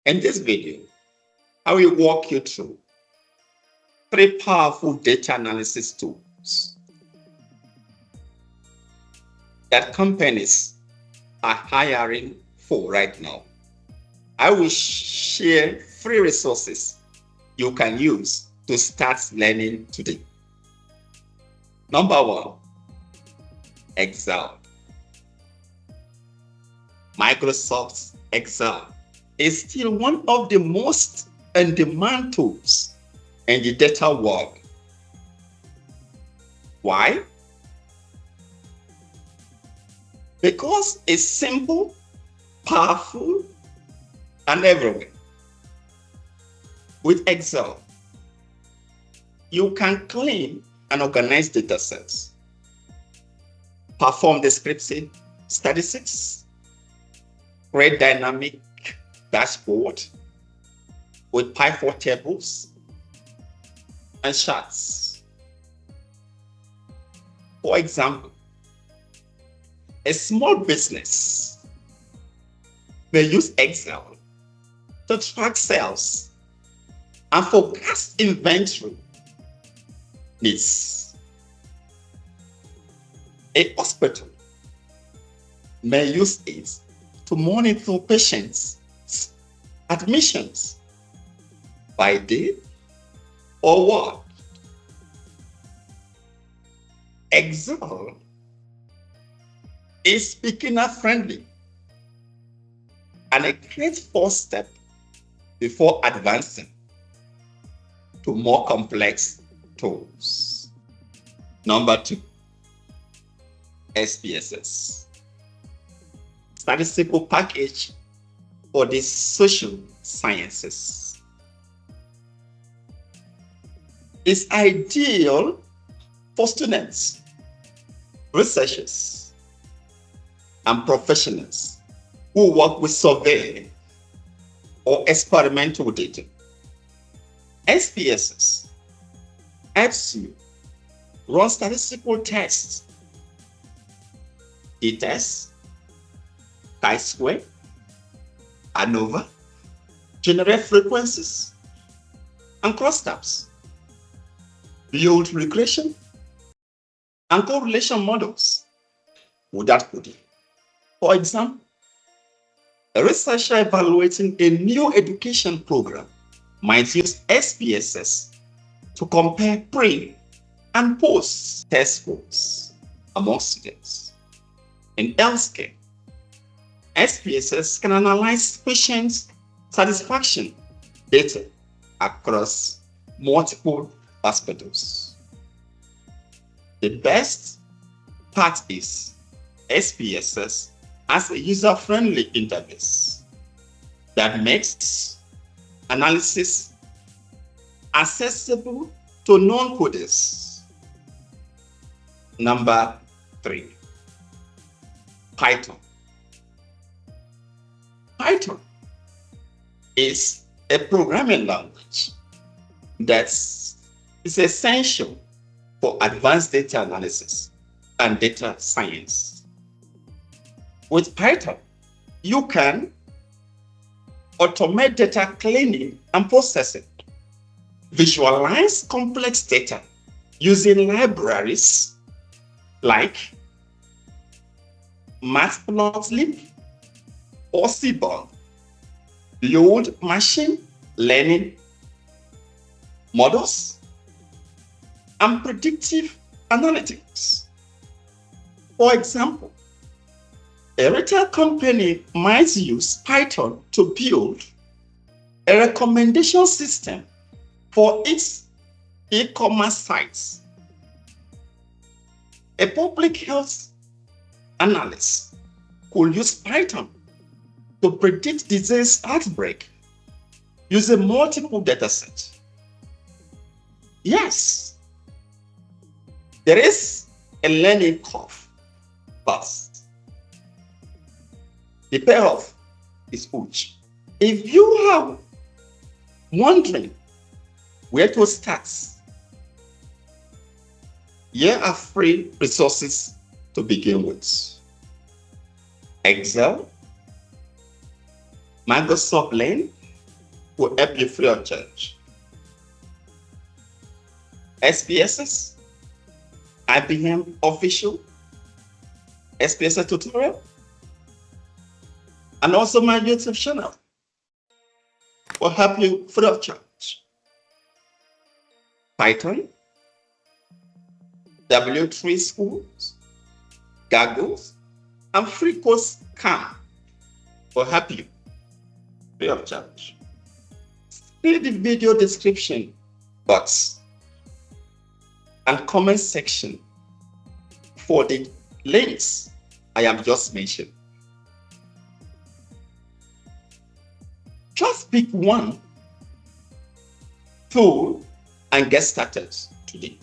In this video, I will walk you through 3 powerful data analysis tools that companies are hiring for right now. I will share 3 resources you can use to start learning today. Number 1, Excel. Microsoft Excel is still one of the most in-demand tools in the data world. Why? Because it's simple, powerful, and everywhere. With Excel, you can clean and organize data sets, perform descriptive statistics, create dynamic dashboard with pivot tables and charts. For example, a small business may use Excel to track sales and forecast inventory needs. A hospital may use it to monitor patients' admissions by day or what. Excel is beginner friendly and a great first step before advancing to more complex tools. Number 2, SPSS, statistical package for the social sciences. It's ideal for students, researchers, and professionals who work with survey or experimental data. SPSS helps you run statistical tests, t-test, chi-square, ANOVA, generate frequencies, and crosstabs, build regression and correlation models without coding. For example, a researcher evaluating a new education program might use SPSS to compare pre- and post-test scores among students. In healthcare, SPSS can analyze patient satisfaction data across multiple hospitals. The best part is SPSS has a user-friendly interface that makes analysis accessible to non-coders. Number 3, Python. Python is a programming language that is essential for advanced data analysis and data science. With Python, you can automate data cleaning and processing, visualize complex data using libraries like Matplotlib or Seaborn, build machine learning models, and predictive analytics. For example, a retail company might use Python to build a recommendation system for its e-commerce sites. A public health analyst could use Python to predict disease outbreak using multiple datasets. Yes, there is a learning curve, but the payoff is huge. If you are wondering where to start, here are 3 resources to begin with. Excel, Microsoft Learn, will help you free of charge. SPSS, IBM official, SPSS tutorial, and also my YouTube channel will help you free of charge. Python, W3 schools, Goggles, and free course Scam will help you free of charge. See the video description box and comment section for the links I have just mentioned. Just pick one tool and get started today.